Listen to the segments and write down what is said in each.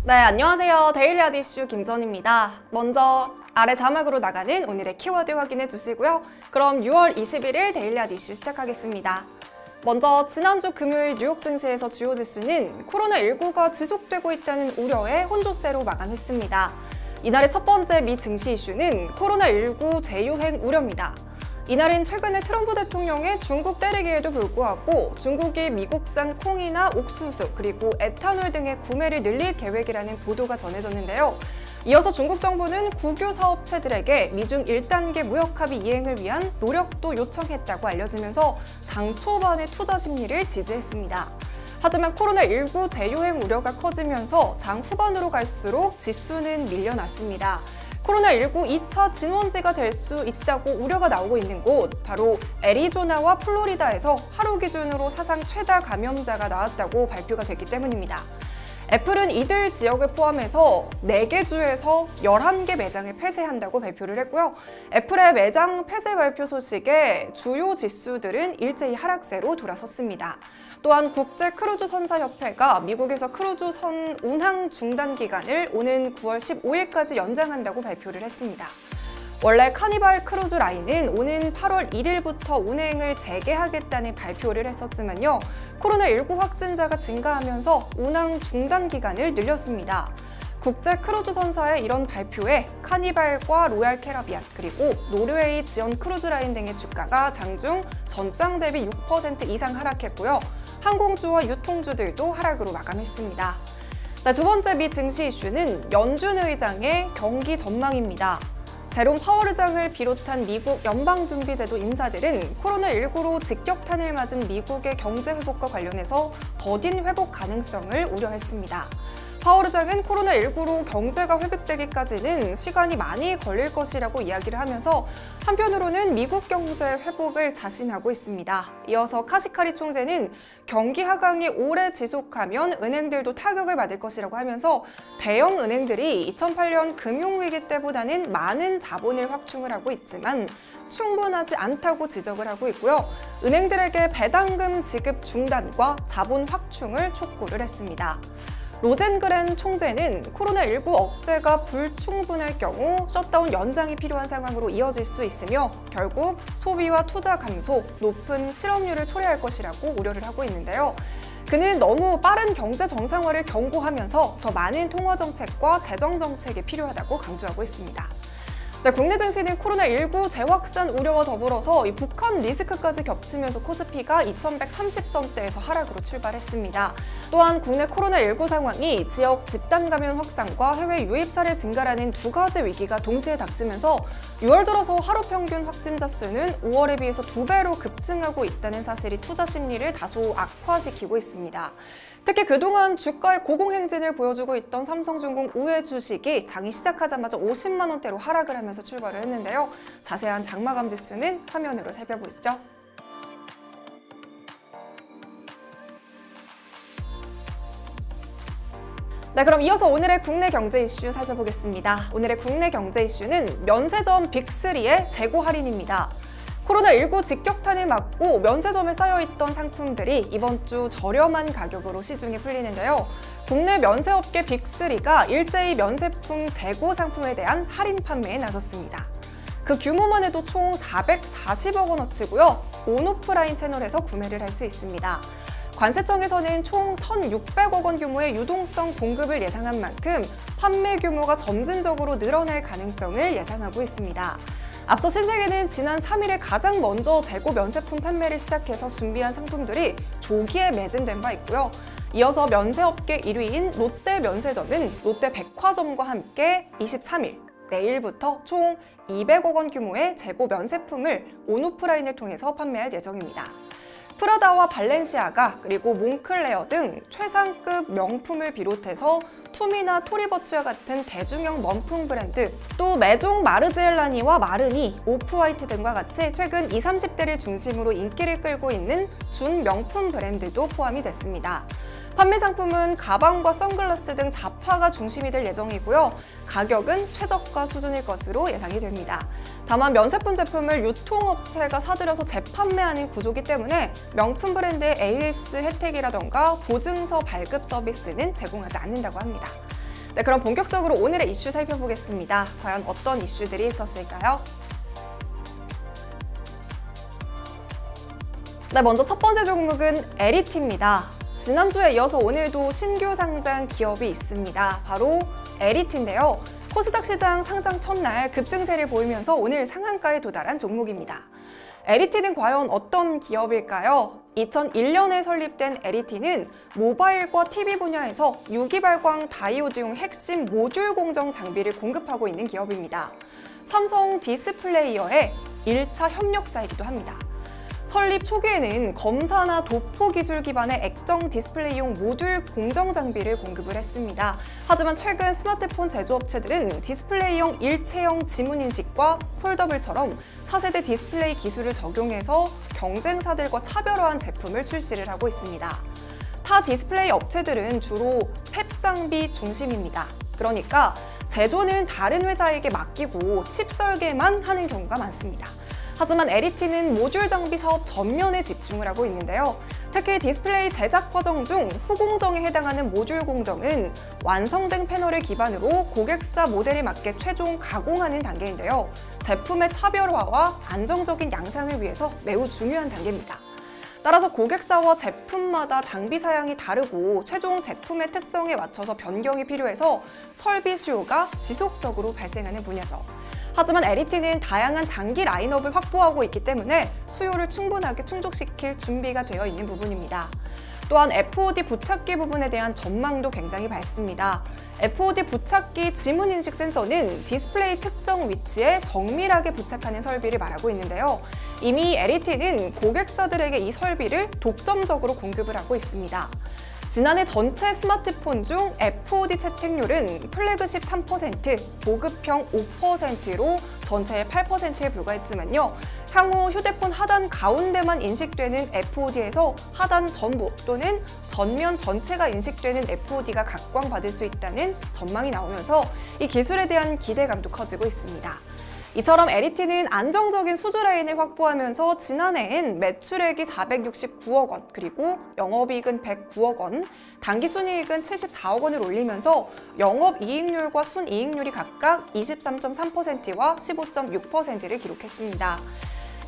네, 안녕하세요. 데일리 핫 이슈 김전입니다. 먼저 아래 자막으로 나가는 오늘의 키워드 확인해 주시고요. 그럼 6월 21일 데일리 핫 이슈 시작하겠습니다. 먼저 지난주 금요일 뉴욕 증시에서 주요 지수는 코로나19가 지속되고 있다는 우려에 혼조세로 마감했습니다. 이날의 첫 번째 미 증시 이슈는 코로나19 재유행 우려입니다. 이날은 최근에 트럼프 대통령의 중국 때리기에도 불구하고 중국이 미국산 콩이나 옥수수 그리고 에탄올 등의 구매를 늘릴 계획이라는 보도가 전해졌는데요. 이어서 중국 정부는 국유 사업체들에게 미중 1단계 무역 합의 이행을 위한 노력도 요청했다고 알려지면서 장 초반의 투자 심리를 지지했습니다. 하지만 코로나19 재유행 우려가 커지면서 장 후반으로 갈수록 지수는 밀려났습니다. 코로나19 2차 진원지가 될 수 있다고 우려가 나오고 있는 곳, 바로 애리조나와 플로리다에서 하루 기준으로 사상 최다 감염자가 나왔다고 발표가 됐기 때문입니다. 애플은 이들 지역을 포함해서 4개 주에서 11개 매장을 폐쇄한다고 발표를 했고요. 애플의 매장 폐쇄 발표 소식에 주요 지수들은 일제히 하락세로 돌아섰습니다. 또한 국제크루즈선사협회가 미국에서 크루즈선 운항 중단 기간을 오는 9월 15일까지 연장한다고 발표를 했습니다. 원래 카니발 크루즈 라인은 오는 8월 1일부터 운행을 재개하겠다는 발표를 했었지만요. 코로나19 확진자가 증가하면서 운항 중단 기간을 늘렸습니다. 국제크루즈선사의 이런 발표에 카니발과 로얄 캐러비안 그리고 노르웨이 지연 크루즈 라인 등의 주가가 장중 전장 대비 6% 이상 하락했고요. 항공주와 유통주들도 하락으로 마감했습니다. 두 번째 미 증시 이슈는 연준 의장의 경기 전망입니다. 제롬 파월 의장을 비롯한 미국 연방준비제도 인사들은 코로나19로 직격탄을 맞은 미국의 경제 회복과 관련해서 더딘 회복 가능성을 우려했습니다. 파월 의장은 코로나19로 경제가 회복되기까지는 시간이 많이 걸릴 것이라고 이야기를 하면서 한편으로는 미국 경제 회복을 자신하고 있습니다. 이어서 카시카리 총재는 경기 하강이 오래 지속하면 은행들도 타격을 받을 것이라고 하면서 대형 은행들이 2008년 금융위기 때보다는 많은 자본을 확충을 하고 있지만 충분하지 않다고 지적을 하고 있고요. 은행들에게 배당금 지급 중단과 자본 확충을 촉구를 했습니다. 로젠그렌 총재는 코로나19 억제가 불충분할 경우 셧다운 연장이 필요한 상황으로 이어질 수 있으며 결국 소비와 투자 감소, 높은 실업률을 초래할 것이라고 우려를 하고 있는데요. 그는 너무 빠른 경제 정상화를 경고하면서 더 많은 통화 정책과 재정 정책이 필요하다고 강조하고 있습니다. 국내 증시는 코로나19 재확산 우려와 더불어서 북한 리스크까지 겹치면서 코스피가 2130선대에서 하락으로 출발했습니다. 또한 국내 코로나19 상황이 지역 집단 감염 확산과 해외 유입 사례 증가라는 두 가지 위기가 동시에 닥치면서 6월 들어서 하루 평균 확진자 수는 5월에 비해서 2배로 급증하고 있다는 사실이 투자 심리를 다소 악화시키고 있습니다. 특히 그동안 주가의 고공행진을 보여주고 있던 삼성중공 우회 주식이 장이 시작하자마자 50만 원대로 하락을 하면서 출발을 했는데요. 자세한 장마감 지수는 화면으로 살펴보시죠. 그럼 이어서 오늘의 국내 경제 이슈 살펴보겠습니다. 오늘의 국내 경제 이슈는 면세점 빅3의 재고 할인입니다. 코로나19 직격탄을 맞고 면세점에 쌓여있던 상품들이 이번 주 저렴한 가격으로 시중에 풀리는데요. 국내 면세업계 빅3가 일제히 면세품 재고 상품에 대한 할인 판매에 나섰습니다. 그 규모만 해도 총 440억 원어치고요. 온오프라인 채널에서 구매를 할 수 있습니다. 관세청에서는 총 1,600억 원 규모의 유동성 공급을 예상한 만큼 판매 규모가 점진적으로 늘어날 가능성을 예상하고 있습니다. 앞서 신세계는 지난 3일에 가장 먼저 재고 면세품 판매를 시작해서 준비한 상품들이 조기에 매진된 바 있고요. 이어서 면세업계 1위인 롯데 면세점은 롯데 백화점과 함께 23일, 내일부터 총 200억 원 규모의 재고 면세품을 온오프라인을 통해서 판매할 예정입니다. 프라다와 발렌시아가 그리고 몽클레어 등 최상급 명품을 비롯해서 투미나 토리버치와 같은 대중형 명품 브랜드, 또 메종 마르지엘라니와 마르니, 오프화이트 등과 같이 최근 20, 30대를 중심으로 인기를 끌고 있는 준 명품 브랜드도 포함이 됐습니다. 판매 상품은 가방과 선글라스 등 잡화가 중심이 될 예정이고요. 가격은 최저가 수준일 것으로 예상이 됩니다. 다만 면세품 제품을 유통업체가 사들여서 재판매하는 구조이기 때문에 명품 브랜드의 AS 혜택이라던가 보증서 발급 서비스는 제공하지 않는다고 합니다. 네, 그럼 본격적으로 오늘의 이슈 살펴보겠습니다. 과연 어떤 이슈들이 있었을까요? 네, 먼저 첫 번째 종목은 LET입니다. 지난주에 이어서 오늘도 신규 상장 기업이 있습니다. 바로 LET인데요. 코스닥 시장 상장 첫날 급등세를 보이면서 오늘 상한가에 도달한 종목입니다. LET는 과연 어떤 기업일까요? 2001년에 설립된 LET는 모바일과 TV 분야에서 유기발광 다이오드용 핵심 모듈 공정 장비를 공급하고 있는 기업입니다. 삼성 디스플레이어의 1차 협력사이기도 합니다. 설립 초기에는 검사나 도포 기술 기반의 액정 디스플레이용 모듈 공정 장비를 공급을 했습니다. 하지만 최근 스마트폰 제조업체들은 디스플레이용 일체형 지문 인식과 폴더블처럼 차세대 디스플레이 기술을 적용해서 경쟁사들과 차별화한 제품을 출시를 하고 있습니다. 타 디스플레이 업체들은 주로 팹 장비 중심입니다. 그러니까 제조는 다른 회사에게 맡기고 칩 설계만 하는 경우가 많습니다. 하지만 LET는 모듈 장비 사업 전면에 집중을 하고 있는데요. 특히 디스플레이 제작 과정 중 후공정에 해당하는 모듈 공정은 완성된 패널을 기반으로 고객사 모델에 맞게 최종 가공하는 단계인데요. 제품의 차별화와 안정적인 양산을 위해서 매우 중요한 단계입니다. 따라서 고객사와 제품마다 장비 사양이 다르고 최종 제품의 특성에 맞춰서 변경이 필요해서 설비 수요가 지속적으로 발생하는 분야죠. 하지만 LET는 다양한 장기 라인업을 확보하고 있기 때문에 수요를 충분하게 충족시킬 준비가 되어 있는 부분입니다. 또한 FOD 부착기 부분에 대한 전망도 굉장히 밝습니다. FOD 부착기 지문인식 센서는 디스플레이 특정 위치에 정밀하게 부착하는 설비를 말하고 있는데요. 이미 LET는 고객사들에게 이 설비를 독점적으로 공급을 하고 있습니다. 지난해 전체 스마트폰 중 FOD 채택률은 플래그십 3%, 보급형 5%로 전체의 8%에 불과했지만요. 향후 휴대폰 하단 가운데만 인식되는 FOD에서 하단 전부 또는 전면 전체가 인식되는 FOD가 각광받을 수 있다는 전망이 나오면서 이 기술에 대한 기대감도 커지고 있습니다. 이처럼 LET는 안정적인 수주 라인을 확보하면서 지난해엔 매출액이 469억 원, 그리고 영업이익은 109억 원, 당기순이익은 74억 원을 올리면서 영업이익률과 순이익률이 각각 23.3%와 15.6%를 기록했습니다.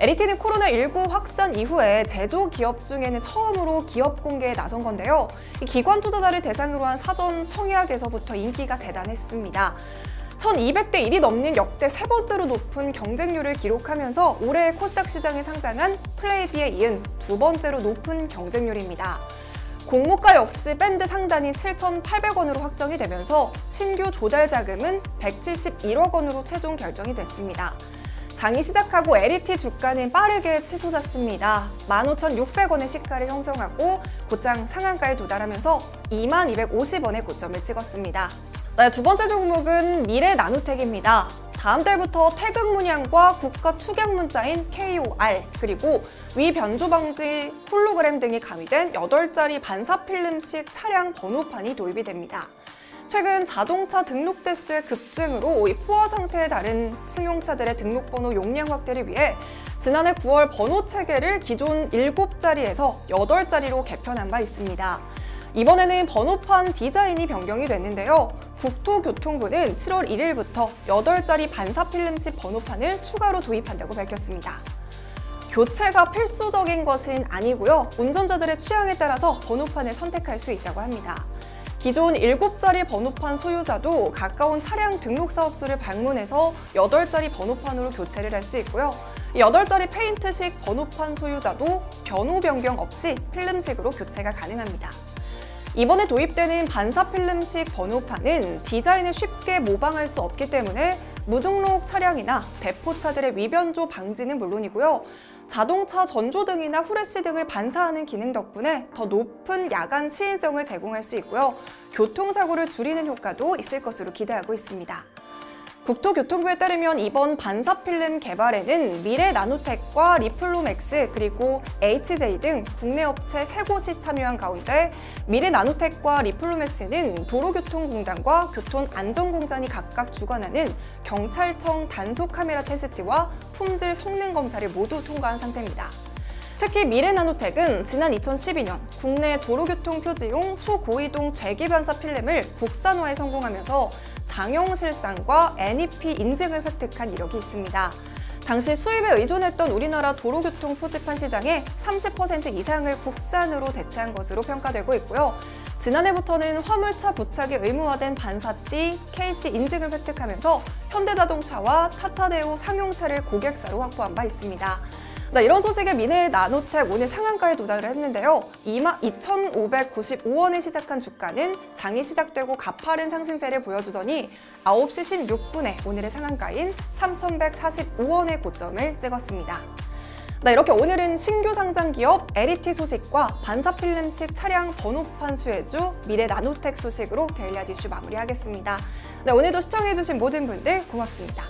LET는 코로나19 확산 이후에 제조 기업 중에는 처음으로 기업 공개에 나선 건데요. 이 기관 투자자를 대상으로 한 사전 청약에서부터 인기가 대단했습니다. 1200대 1이 넘는 역대 세 번째로 높은 경쟁률을 기록하면서 올해 코스닥 시장에 상장한 플레이디에 이은 두 번째로 높은 경쟁률입니다. 공모가 역시 밴드 상단인 7,800원으로 확정이 되면서 신규 조달 자금은 171억 원으로 최종 결정이 됐습니다. 장이 시작하고 LET 주가는 빠르게 치솟았습니다. 15,600원의 시가를 형성하고 곧장 상한가에 도달하면서 2250원의 고점을 찍었습니다. 네, 두 번째 종목은 미래나노텍입니다. 다음 달부터 태극 문양과 국가 축약 문자인 KOR, 그리고 위 변조 방지 홀로그램 등이 가미된 8자리 반사필름식 차량 번호판이 도입이 됩니다. 최근 자동차 등록 대수의 급증으로 포화 상태에 다른 승용차들의 등록번호 용량 확대를 위해 지난해 9월 번호 체계를 기존 7자리에서 8자리로 개편한 바 있습니다. 이번에는 번호판 디자인이 변경이 됐는데요. 국토교통부는 7월 1일부터 8자리 반사필름식 번호판을 추가로 도입한다고 밝혔습니다. 교체가 필수적인 것은 아니고요. 운전자들의 취향에 따라서 번호판을 선택할 수 있다고 합니다. 기존 7자리 번호판 소유자도 가까운 차량 등록 사업소를 방문해서 8자리 번호판으로 교체를 할 수 있고요. 8자리 페인트식 번호판 소유자도 변호 변경 없이 필름식으로 교체가 가능합니다. 이번에 도입되는 반사필름식 번호판은 디자인을 쉽게 모방할 수 없기 때문에 무등록 차량이나 대포차들의 위변조 방지는 물론이고요. 자동차 전조등이나 후레쉬 등을 반사하는 기능 덕분에 더 높은 야간 시인성을 제공할 수 있고요. 교통사고를 줄이는 효과도 있을 것으로 기대하고 있습니다. 국토교통부에 따르면 이번 반사필름 개발에는 미래나노텍과 리플로맥스 그리고 HJ 등 국내 업체 3곳이 참여한 가운데 미래나노텍과 리플로맥스는 도로교통공단과 교통안전공단이 각각 주관하는 경찰청 단속 카메라 테스트와 품질 성능 검사를 모두 통과한 상태입니다. 특히 미래나노텍은 지난 2012년 국내 도로교통 표지용 초고이동 재기반사 필름을 국산화에 성공하면서 장용실상과 NEP 인증을 획득한 이력이 있습니다. 당시 수입에 의존했던 우리나라 도로교통 표지판 시장의 30% 이상을 국산으로 대체한 것으로 평가되고 있고요. 지난해부터는 화물차 부착이 의무화된 반사띠 KC 인증을 획득하면서 현대자동차와 타타네오 상용차를 고객사로 확보한 바 있습니다. 이런 소식에 미래나노텍 오늘 상한가에 도달을 했는데요. 22,595원에 시작한 주가는 장이 시작되고 가파른 상승세를 보여주더니 9시 16분에 오늘의 상한가인 3,145원의 고점을 찍었습니다. 이렇게 오늘은 신규 상장 기업 LET 소식과 반사필름식 차량 번호판 수혜주 미래나노텍 소식으로 데일리아디 이슈 마무리하겠습니다. 오늘도 시청해주신 모든 분들 고맙습니다.